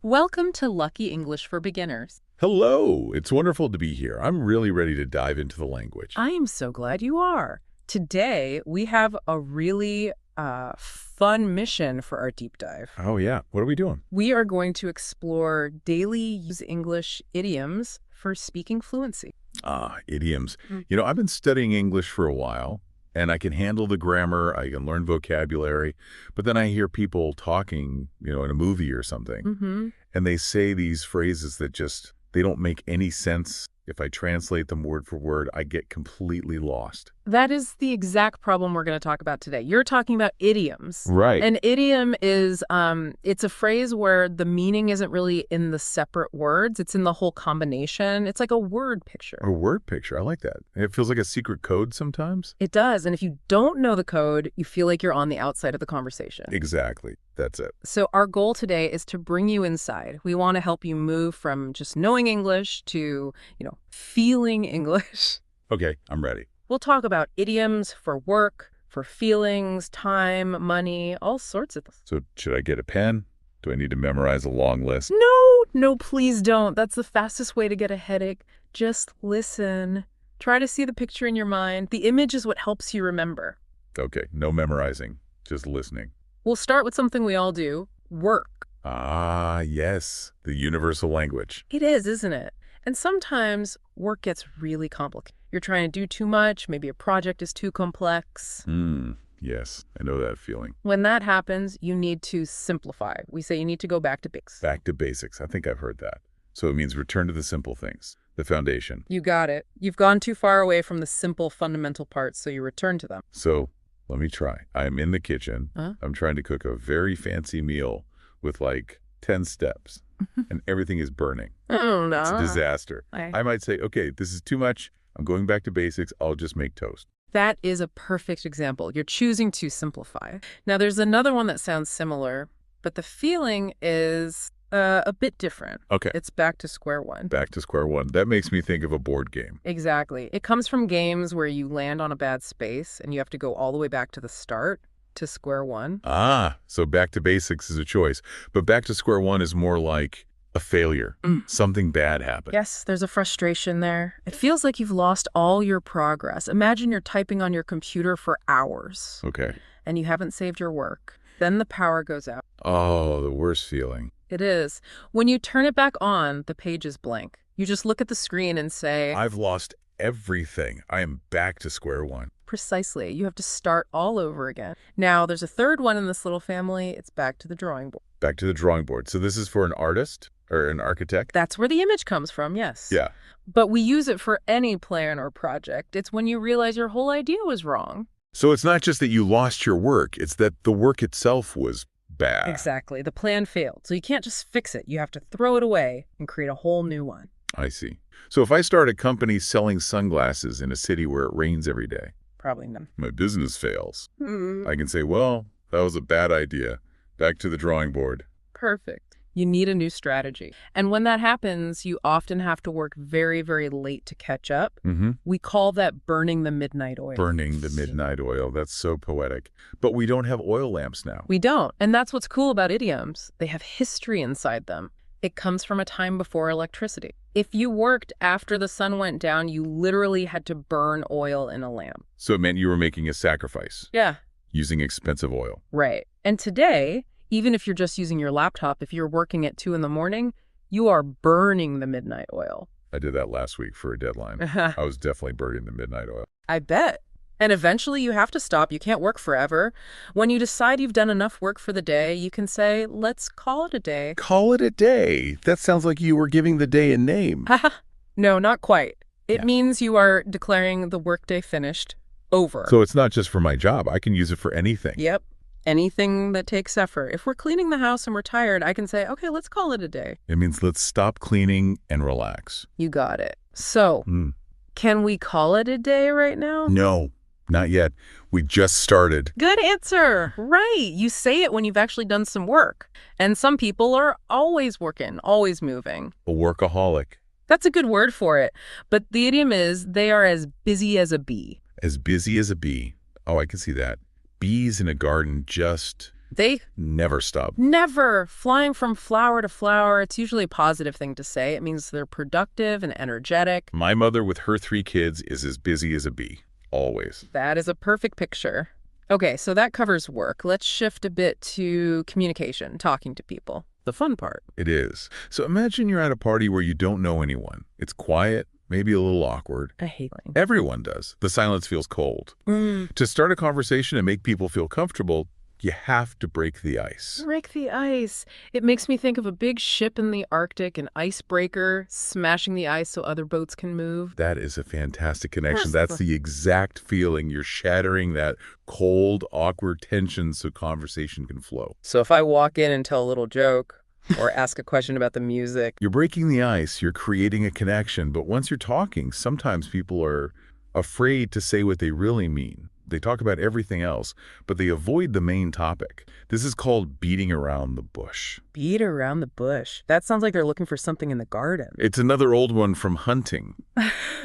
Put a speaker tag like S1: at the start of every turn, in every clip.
S1: Welcome to Lucky English for Beginners.
S2: Hello, it's wonderful to be here. I'm really ready to dive into the language.
S1: I am so glad you are. Today, we have a really fun mission for our deep dive.
S2: Oh yeah, what are we doing?
S1: We are going to explore daily use English idioms for speaking fluency.
S2: Idioms.
S1: Mm.
S2: I've been studying English for a while, and I can handle the grammar, I can learn vocabulary, but then I hear people talking, in a movie or something,
S1: Mm-hmm.
S2: and they say these phrases that they don't make any sense. If I translate them word for word, I get completely lost.
S1: That is the exact problem we're going to talk about today. You're talking about idioms.
S2: Right.
S1: An idiom is, it's a phrase where the meaning isn't really in the separate words. It's in the whole combination. It's like a word picture.
S2: A word picture, I like that. It feels like a secret code sometimes.
S1: It does. And if you don't know the code, you feel like you're on the outside of the conversation.
S2: Exactly. That's it.
S1: So our goal today is to bring you inside. We want to help you move from just knowing English to, feeling English.
S2: Okay, I'm ready.
S1: We'll talk about idioms for work, for feelings, time, money, all sorts of things.
S2: So should I get a pen? Do I need to memorize a long list?
S1: No, please don't. That's the fastest way to get a headache. Just listen. Try to see the picture in your mind. The image is what helps you remember.
S2: Okay, no memorizing, just listening.
S1: We'll start with something we all do, work.
S2: Ah, yes, the universal language.
S1: It is, isn't it? And sometimes work gets really complicated. You're trying to do too much, maybe a project is too complex.
S2: Yes, I know that feeling.
S1: When that happens, you need to simplify. We say you need to go back to basics.
S2: Back to basics, I think I've heard that. So it means return to the simple things, the foundation.
S1: You got it. You've gone too far away from the simple fundamental parts, so you return to them.
S2: So let me try. I am in the kitchen.
S1: Huh?
S2: I'm trying to cook a very fancy meal with like 10 steps, and everything is burning.
S1: Oh, no.
S2: It's a disaster. I might say, okay, this is too much. I'm going back to basics. I'll just make toast.
S1: That is a perfect example. You're choosing to simplify. Now, there's another one that sounds similar, but the feeling is a bit different.
S2: Okay.
S1: It's back to square one.
S2: Back to square one. That makes me think of a board game.
S1: Exactly. It comes from games where you land on a bad space and you have to go all the way back to the start, to square one.
S2: So back to basics is a choice. But back to square one is more like a failure. Something bad happened.
S1: Yes, there's a frustration there. It feels like you've lost all your progress. Imagine you're typing on your computer for hours.
S2: Okay.
S1: And you haven't saved your work. Then the power goes out.
S2: Oh, the worst feeling.
S1: It is. When you turn it back on, the page is blank. You just look at the screen and say,
S2: I've lost everything. I am back to square one.
S1: Precisely. You have to start all over again. Now, there's a third one in this little family. It's back to the drawing board.
S2: Back to the drawing board. So this is for an artist or an architect?
S1: That's where the image comes from, yes.
S2: Yeah.
S1: But we use it for any plan or project. It's when you realize your whole idea was wrong.
S2: So it's not just that you lost your work. It's that the work itself was bad.
S1: Exactly. The plan failed. So you can't just fix it. You have to throw it away and create a whole new one.
S2: I see. So if I start a company selling sunglasses in a city where it rains every day,
S1: Probably none.
S2: my business fails. I can say, well, that was a bad idea. Back to the drawing board.
S1: Perfect. You need a new strategy. And when that happens, you often have to work very, very late to catch up. We call that burning the midnight oil.
S2: Burning the midnight oil. That's so poetic. But we don't have oil lamps now.
S1: We don't. And that's what's cool about idioms. They have history inside them. It comes from a time before electricity. If you worked after the sun went down, you literally had to burn oil in a lamp.
S2: So it meant you were making a sacrifice.
S1: Yeah.
S2: Using expensive oil.
S1: Right. And today, even if you're just using your laptop, if you're working at 2 a.m, you are burning the midnight oil.
S2: I did that last week for a deadline. I was definitely burning the midnight oil.
S1: I bet. And eventually you have to stop. You can't work forever. When you decide you've done enough work for the day, you can say, let's call it a day.
S2: Call it a day. That sounds like you were giving the day a name.
S1: No, not quite. It
S2: Yeah.
S1: means you are declaring the workday finished, over.
S2: So it's not just for my job. I can use it for anything.
S1: Yep. Anything that takes effort. If we're cleaning the house and we're tired, I can say, okay, let's call it a day.
S2: It means let's stop cleaning and relax.
S1: You got it. So, can we call it a day right now?
S2: No, not yet. We just started.
S1: Good answer. Right. You say it when you've actually done some work. And some people are always working, always moving.
S2: A workaholic.
S1: That's a good word for it. But the idiom is they are as busy as a bee.
S2: As busy as a bee. Oh, I can see that. Bees in a garden just
S1: They
S2: never stop.
S1: never. Flying from flower to flower, it's usually a positive thing to say. It means they're productive and energetic.
S2: My mother with her 3 kids is as busy as a bee. Always.
S1: That is a perfect picture. Okay, so that covers work. Let's shift a bit to communication, talking to people. The fun part.
S2: It is. So imagine you're at a party where you don't know anyone. It's quiet, maybe a little awkward.
S1: I hate lying.
S2: Everyone does. The silence feels cold. To start a conversation and make people feel comfortable, you have to break the ice.
S1: Break the ice. It makes me think of a big ship in the Arctic, an icebreaker, smashing the ice so other boats can move.
S2: That is a fantastic connection. That's the exact feeling. You're shattering that cold, awkward tension so conversation can flow.
S1: So if I walk in and tell a little joke or ask a question about the music,
S2: You're breaking the ice. You're creating a connection. But once you're talking, sometimes people are afraid to say what they really mean. They talk about everything else, but they avoid the main topic. This is called beating around the bush.
S1: beat around the bush. That sounds like they're looking for something in the garden.
S2: It's another old one from hunting.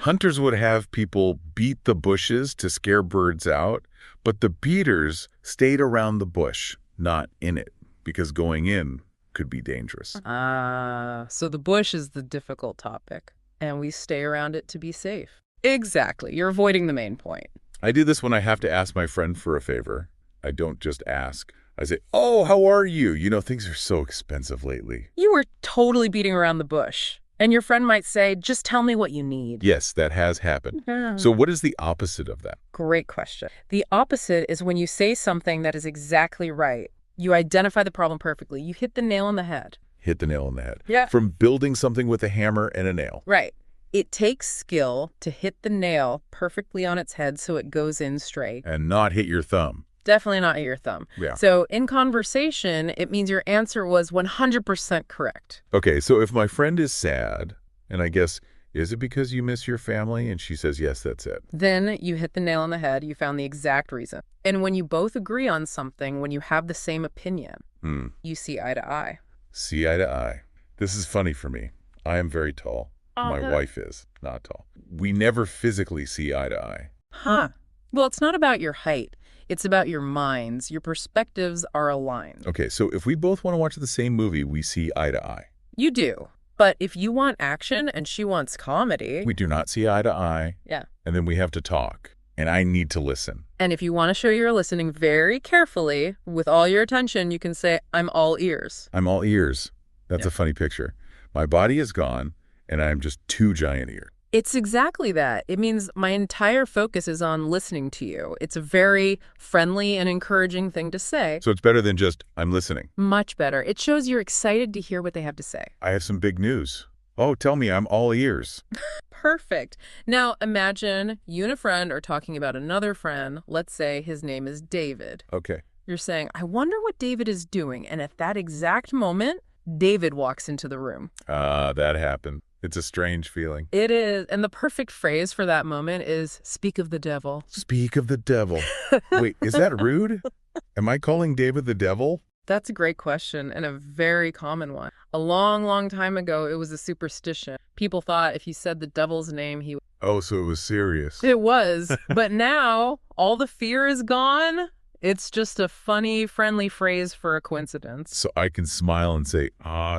S2: Hunters would have people beat the bushes to scare birds out, but the beaters stayed around the bush, not in it, because going in could be dangerous.
S1: So the bush is the difficult topic, and we stay around it to be safe. Exactly. You're avoiding the main point.
S2: I do this when I have to ask my friend for a favor. I don't just ask. I say, "Oh, how are you? You know, things are so expensive lately."
S1: You were totally beating around the bush. And your friend might say, just tell me what you need.
S2: Yes, that has happened. So what is the opposite of that?
S1: Great question. The opposite is when you say something that is exactly right. You identify the problem perfectly. You hit the nail on the head.
S2: Hit the nail on the head.
S1: Yeah.
S2: From building something with a hammer and a nail.
S1: Right. It takes skill to hit the nail perfectly on its head so it goes in straight.
S2: And not hit your thumb.
S1: Definitely not your thumb.
S2: Yeah.
S1: So in conversation, it means your answer was 100% correct.
S2: Okay, so if my friend is sad, and I guess, is it because you miss your family? And she says, yes, that's it.
S1: Then you hit the nail on the head. You found the exact reason. And when you both agree on something, when you have the same opinion, you see eye to eye.
S2: See eye to eye. This is funny for me. I am very tall. My wife is not tall. We never physically see eye to eye.
S1: Huh. Well, it's not about your height. It's about your minds. Your perspectives are aligned.
S2: Okay, so if we both want to watch the same movie, we see eye to eye.
S1: You do. But if you want action and she wants comedy...
S2: We do not see eye to eye.
S1: Yeah.
S2: And then we have to talk. And I need to listen.
S1: And if you want to show you're listening very carefully, with all your attention, you can say, I'm all ears.
S2: I'm all ears. That's a funny picture. My body is gone, and I'm just 2 giant ears.
S1: It's exactly that. It means my entire focus is on listening to you. It's a very friendly and encouraging thing to say.
S2: So it's better than just, I'm listening.
S1: Much better. It shows you're excited to hear what they have to say.
S2: I have some big news. Oh, tell me, I'm all ears.
S1: Perfect. Now imagine you and a friend are talking about another friend. Let's say his name is David.
S2: Okay.
S1: You're saying, I wonder what David is doing. And at that exact moment, David walks into the room.
S2: That happened. It's a strange feeling.
S1: It is. And the perfect phrase for that moment is, speak of the devil.
S2: Speak of the devil. Wait, is that rude? Am I calling David the devil?
S1: That's a great question and a very common one. A long, long time ago, it was a superstition. People thought if you said the devil's name, he...
S2: Oh, so it was serious.
S1: It was. But now, all the fear is gone. It's just a funny, friendly phrase for a coincidence.
S2: So I can smile and say,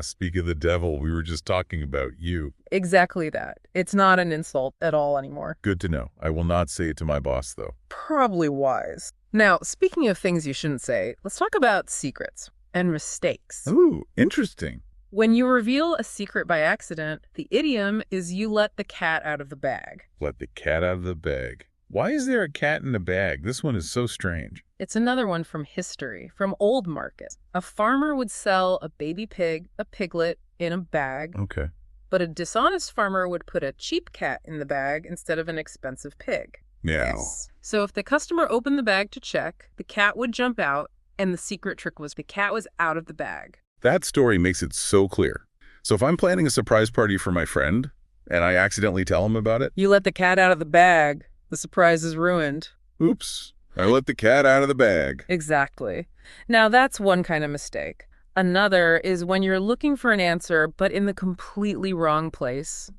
S2: speak of the devil. We were just talking about you.
S1: Exactly that. It's not an insult at all anymore.
S2: Good to know. I will not say it to my boss, though.
S1: Probably wise. Now, speaking of things you shouldn't say, let's talk about secrets and mistakes.
S2: Ooh, interesting.
S1: When you reveal a secret by accident, the idiom is you let the cat out of the bag.
S2: Let the cat out of the bag. Why is there a cat in a bag? This one is so strange.
S1: It's another one from history, from old markets. A farmer would sell a baby pig, a piglet, in a bag.
S2: Okay.
S1: But a dishonest farmer would put a cheap cat in the bag instead of an expensive pig.
S2: Yeah.
S1: Yes. So if the customer opened the bag to check, the cat would jump out, and the secret trick was the cat was out of the bag.
S2: That story makes it so clear. So if I'm planning a surprise party for my friend, and I accidentally tell him about it,
S1: You let the cat out of the bag, the surprise is ruined.
S2: oops, I let the cat out of the bag.
S1: Exactly. Now that's one kind of mistake. Another is when you're looking for an answer, but in the completely wrong place.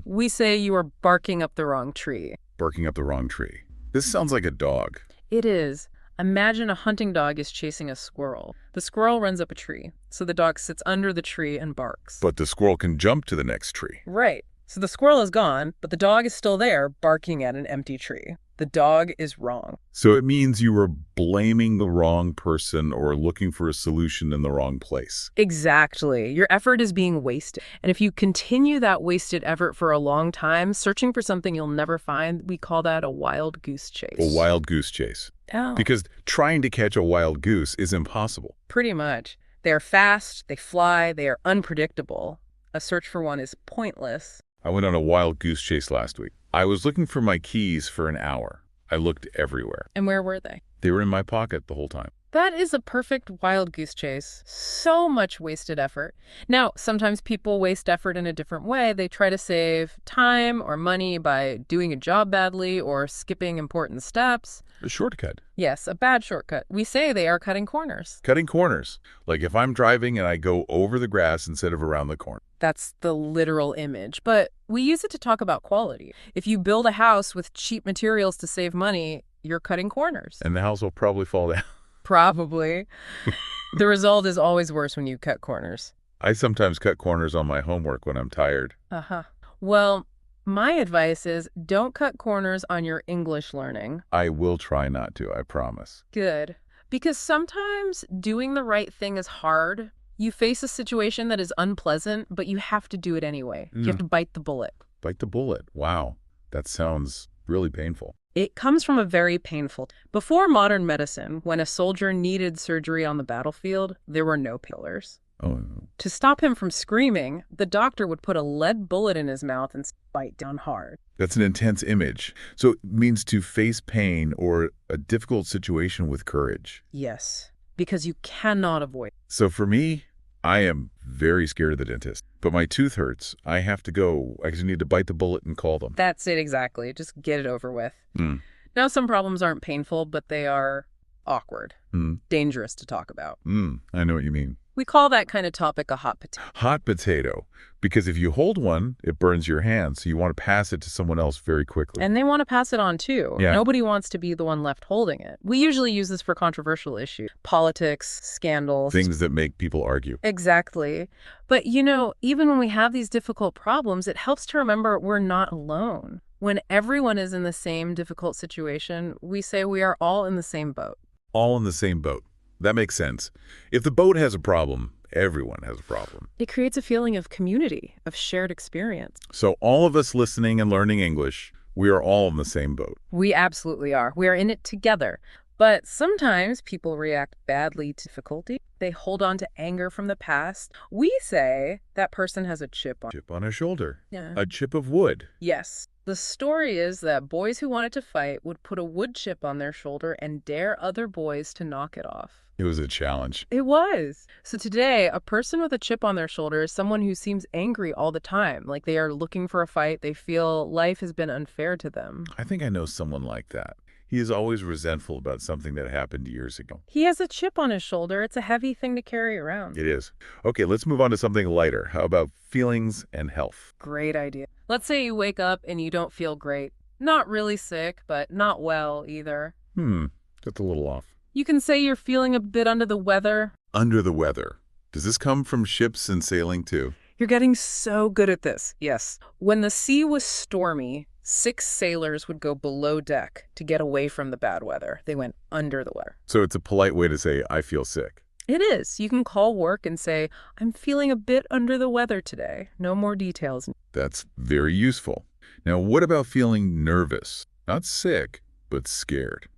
S1: We say you are barking up the wrong tree.
S2: Barking up the wrong tree. This sounds like a dog.
S1: It is. Imagine a hunting dog is chasing a squirrel. The squirrel runs up a tree, so the dog sits under the tree and barks.
S2: But the squirrel can jump to the next tree.
S1: Right. So the squirrel is gone, but the dog is still there, barking at an empty tree. The dog is wrong.
S2: So it means you were blaming the wrong person or looking for a solution in the wrong place.
S1: Exactly. Your effort is being wasted. And if you continue that wasted effort for a long time, searching for something you'll never find, we call that a wild goose chase.
S2: A wild goose chase.
S1: Oh.
S2: Because trying to catch a wild goose is impossible.
S1: Pretty much. They are fast, they fly, they are unpredictable. A search for one is pointless.
S2: I went on a wild goose chase last week. I was looking for my keys for an hour. I looked everywhere.
S1: And where were they?
S2: They were in my pocket the whole time.
S1: That is a perfect wild goose chase. So much wasted effort. Now, sometimes people waste effort in a different way. They try to save time or money by doing a job badly or skipping important steps.
S2: A shortcut.
S1: Yes, a bad shortcut. We say they are cutting corners.
S2: Cutting corners. Like if I'm driving and I go over the grass instead of around the corner.
S1: That's the literal image, but we use it to talk about quality. If you build a house with cheap materials to save money, you're cutting corners.
S2: And the house will probably fall down.
S1: Probably. The result is always worse when you cut corners.
S2: I sometimes cut corners on my homework when I'm tired.
S1: Uh-huh. Well, my advice is don't cut corners on your English learning.
S2: I will try not to, I promise.
S1: Good. Because sometimes doing the right thing is hard. You face a situation that is unpleasant, but you have to do it anyway. You have to bite the bullet.
S2: Bite the bullet. Wow. That sounds really painful.
S1: It comes from a very painful... Before modern medicine, when a soldier needed surgery on the battlefield, there were no pillars.
S2: Oh.
S1: To stop him from screaming, the doctor would put a lead bullet in his mouth and bite down hard.
S2: That's an intense image. So it means to face pain or a difficult situation with courage.
S1: Yes, because you cannot avoid.
S2: So for me, I am very scared of the dentist. But my tooth hurts. I have to go. I just need to bite the bullet and call them.
S1: That's it exactly. Just get it over with.
S2: Mm.
S1: Now, some problems aren't painful, but they are awkward. Dangerous to talk about.
S2: I know what you mean.
S1: We call that kind of topic a hot potato.
S2: Hot potato. Because if you hold one, it burns your hand, so you want to pass it to someone else very quickly.
S1: And they want to pass it on, too.
S2: Yeah.
S1: Nobody wants to be the one left holding it. We usually use this for controversial issues. Politics, scandals.
S2: Things that make people argue.
S1: Exactly. But, you know, even when we have these difficult problems, it helps to remember we're not alone. When everyone is in the same difficult situation, we say we are all in the same boat.
S2: All in the same boat. That makes sense. If the boat has a problem, everyone has a problem.
S1: It creates a feeling of community, of shared experience.
S2: So all of us listening and learning English, we are all in the same boat.
S1: We absolutely are. We are in it together. But sometimes people react badly to difficulty. They hold on to anger from the past. We say that person has a chip on.
S2: Chip on a shoulder.
S1: Yeah.
S2: A chip of wood.
S1: Yes. The story is that boys who wanted to fight would put a wood chip on their shoulder and dare other boys to knock it off.
S2: It was a challenge.
S1: It was. So today, a person with a chip on their shoulder is someone who seems angry all the time, like they are looking for a fight. They feel life has been unfair to them.
S2: I think I know someone like that. He is always resentful about something that happened years ago.
S1: He has a chip on his shoulder. It's a heavy thing to carry around.
S2: It is. Okay, let's move on to something lighter. How about feelings and health?
S1: Great idea. Let's say you wake up and you don't feel great. Not really sick, but not well either.
S2: That's a little off.
S1: You can say you're feeling a bit under the weather.
S2: Under the weather. Does this come from ships and sailing too?
S1: You're getting so good at this. Yes. When the sea was stormy, 6 sailors would go below deck to get away from the bad weather. They went under the weather.
S2: So it's a polite way to say, I feel sick.
S1: It is. You can call work and say, I'm feeling a bit under the weather today. No more details.
S2: That's very useful. Now, what about feeling nervous? Not sick, but scared.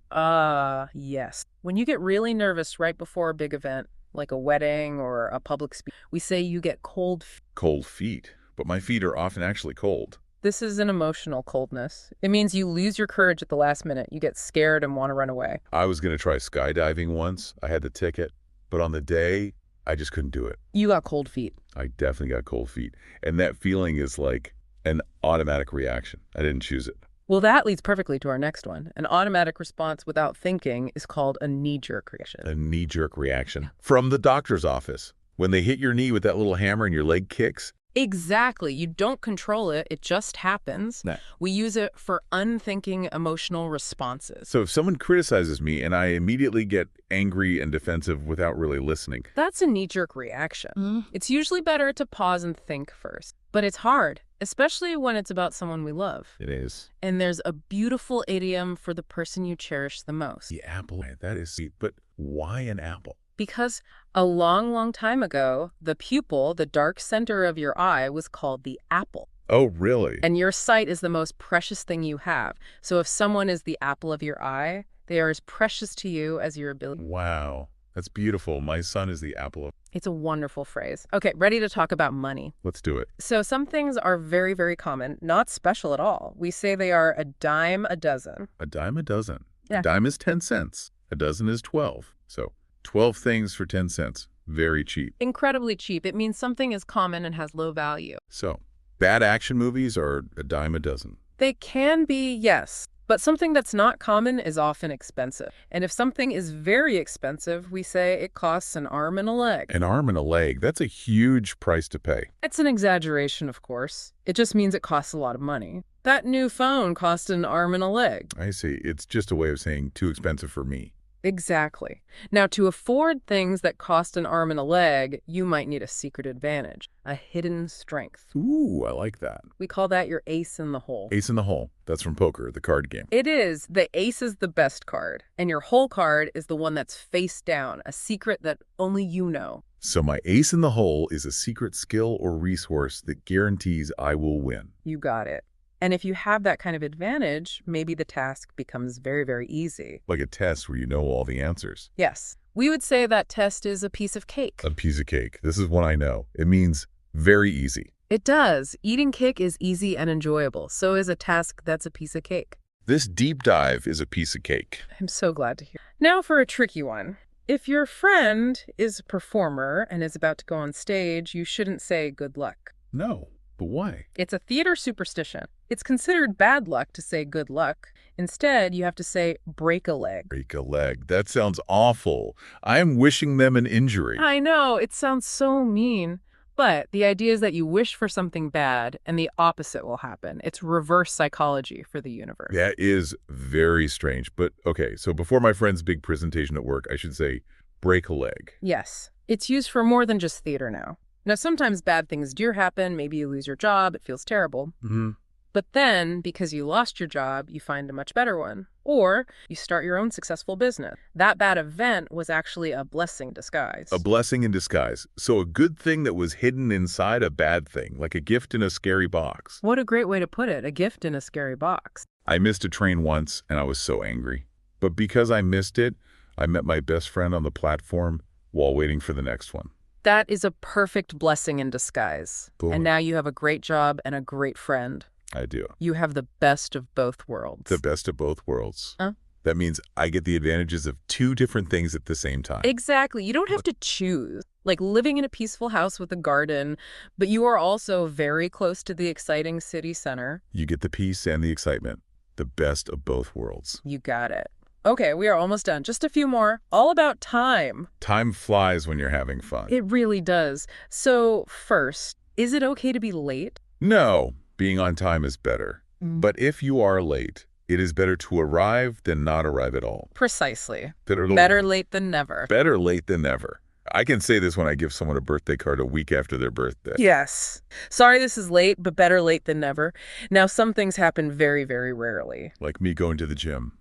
S1: Yes. When you get really nervous right before a big event, like a wedding or a public speech, we say you get cold feet.
S2: Cold feet. But my feet are often actually cold.
S1: This is an emotional coldness. It means you lose your courage at the last minute. You get scared and want to run away.
S2: I was going to try skydiving once. I had the ticket. But on the day, I just couldn't do it.
S1: You got cold feet.
S2: I definitely got cold feet. And that feeling is like an automatic reaction. I didn't choose it.
S1: Well, that leads perfectly to our next one. An automatic response without thinking is called a knee-jerk reaction.
S2: A knee-jerk reaction. From the doctor's office. When they hit your knee with that little hammer and your leg kicks,
S1: Exactly. You don't control it. It just happens.
S2: Nah.
S1: We use it for unthinking emotional responses.
S2: So if someone criticizes me and I immediately get angry and defensive without really listening.
S1: That's a knee-jerk reaction. It's usually better to pause and think first. But it's hard, especially when it's about someone we love.
S2: It is.
S1: And there's a beautiful idiom for the person you cherish the most.
S2: The apple, that is sweet. But why an apple?
S1: Because a long, long time ago, the pupil, the dark center of your eye, was called the apple.
S2: Oh, really?
S1: And your sight is the most precious thing you have. So if someone is the apple of your eye, they are as precious to you as your ability.
S2: Wow. That's beautiful. My son is the apple of...
S1: It's a wonderful phrase. Okay, ready to talk about money.
S2: Let's do it.
S1: So some things are very, very common, not special at all. We say they are a dime a dozen.
S2: A dime a dozen.
S1: Yeah.
S2: A dime is 10 cents. A dozen is 12. So 12 things for 10 cents. Very cheap.
S1: Incredibly cheap. It means something is common and has low value.
S2: So bad action movies are a dime a dozen.
S1: They can be, yes. But something that's not common is often expensive. And if something is very expensive, we say it costs an arm and a leg.
S2: An arm and a leg. That's a huge price to pay.
S1: It's an exaggeration, of course. It just means it costs a lot of money. That new phone cost an arm and a leg.
S2: I see. It's just a way of saying too expensive for me.
S1: Exactly. Now, to afford things that cost an arm and a leg, you might need a secret advantage, a hidden strength.
S2: Ooh, I like that.
S1: We call that your ace in the hole.
S2: Ace in the hole. That's from poker, the card game.
S1: It is. The ace is the best card, and your hole card is the one that's face down, a secret that only you know.
S2: So my ace in the hole is a secret skill or resource that guarantees I will win.
S1: You got it. And if you have that kind of advantage, maybe the task becomes very, very easy.
S2: Like a test where you know all the answers.
S1: Yes. We would say that test is a piece of cake.
S2: A piece of cake. This is one I know. It means very easy.
S1: It does. Eating cake is easy and enjoyable. So is a task that's a piece of cake.
S2: This deep dive is a piece of cake.
S1: I'm so glad to hear. Now for a tricky one. If your friend is a performer and is about to go on stage, you shouldn't say good luck.
S2: No, but why?
S1: It's a theater superstition. It's considered bad luck to say good luck. Instead, you have to say break a leg.
S2: Break a leg. That sounds awful. I am wishing them an injury.
S1: I know, it sounds so mean. But the idea is that you wish for something bad and the opposite will happen. It's reverse psychology for the universe.
S2: That is very strange. But okay, so before my friend's big presentation at work, I should say break a leg.
S1: Yes, it's used for more than just theater now. Now, sometimes bad things do happen. Maybe you lose your job. It feels terrible.
S2: Mm-hmm.
S1: But then, because you lost your job, you find a much better one. Or you start your own successful business. That bad event was actually a blessing in disguise.
S2: A blessing in disguise. So a good thing that was hidden inside a bad thing, like a gift in a scary box.
S1: What a great way to put it, a gift in a scary box.
S2: I missed a train once, and I was so angry. But because I missed it, I met my best friend on the platform while waiting for the next one.
S1: That is a perfect blessing in disguise.
S2: Boom.
S1: And now you have a great job and a great friend.
S2: I do.
S1: You have the best of both worlds.
S2: The best of both worlds.
S1: Huh?
S2: That means I get the advantages of two different things at the same time.
S1: Exactly. You don't have to choose. Like living in a peaceful house with a garden, but you are also very close to the exciting city center.
S2: You get the peace and the excitement. The best of both worlds.
S1: You got it. Okay, we are almost done. Just a few more. All about time.
S2: Time flies when you're having fun.
S1: It really does. So first, is it okay to be late?
S2: No, being on time is better. But if you are late, it is better to arrive than not arrive at all.
S1: Precisely.
S2: Better
S1: late than never.
S2: Better late than never. I can say this when I give someone a birthday card a week after their birthday.
S1: Yes. Sorry this is late, but better late than never. Now, some things happen very, very rarely.
S2: Like me going to the gym.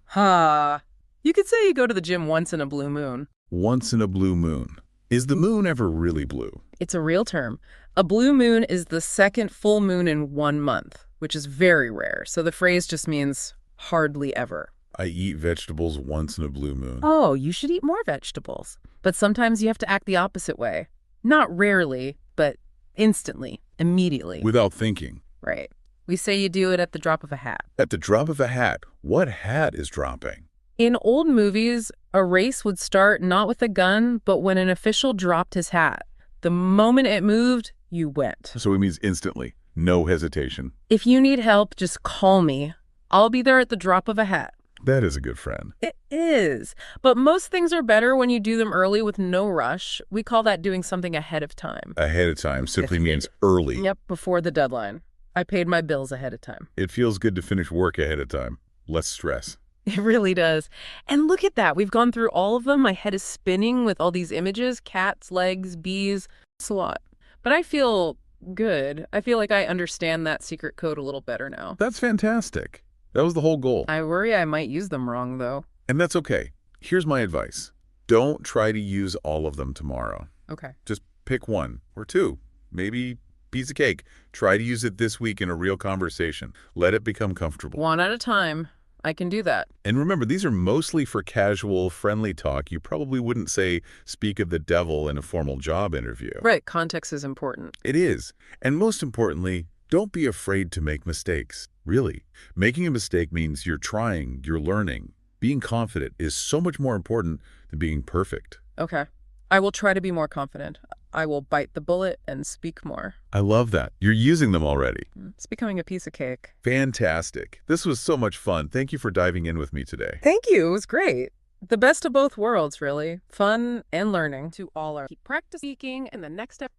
S1: You could say you go to the gym once in a blue moon.
S2: Once in a blue moon. Is the moon ever really blue?
S1: It's a real term. A blue moon is the second full moon in 1 month, which is very rare. So the phrase just means hardly ever.
S2: I eat vegetables once in a blue moon.
S1: Oh, you should eat more vegetables. But sometimes you have to act the opposite way. Not rarely, but instantly, immediately.
S2: Without thinking.
S1: Right. We say you do it at the drop of a hat.
S2: At the drop of a hat. What hat is dropping?
S1: In old movies, a race would start not with a gun, but when an official dropped his hat. The moment it moved, you went.
S2: So it means instantly. No hesitation.
S1: If you need help, just call me. I'll be there at the drop of a hat.
S2: That is a good friend.
S1: It is. But most things are better when you do them early with no rush. We call that doing something ahead of time.
S2: Ahead of time simply means early.
S1: Yep, before the deadline. I paid my bills ahead of time.
S2: It feels good to finish work ahead of time. Less stress.
S1: It really does. And look at that. We've gone through all of them. My head is spinning with all these images, cats, legs, bees. It's a lot. But I feel good. I feel like I understand that secret code a little better now.
S2: That's fantastic. That was the whole goal.
S1: I worry I might use them wrong, though.
S2: And that's okay. Here's my advice. Don't try to use all of them tomorrow.
S1: Okay.
S2: Just pick one or two, maybe piece of cake. Try to use it this week in a real conversation. Let it become comfortable.
S1: One at a time. I can do that.
S2: And remember, these are mostly for casual, friendly talk. You probably wouldn't say, speak of the devil in a formal job interview.
S1: Right. Context is important.
S2: It is. And most importantly, don't be afraid to make mistakes. Really. Making a mistake means you're trying, you're learning. Being confident is so much more important than being perfect.
S1: Okay. I will try to be more confident. I will bite the bullet and speak more.
S2: I love that. You're using them already.
S1: It's becoming a piece of cake.
S2: Fantastic. This was so much fun. Thank you for diving in with me today.
S1: Thank you. It was great. The best of both worlds, really. Fun and learning. To all our keep practice speaking in the next step.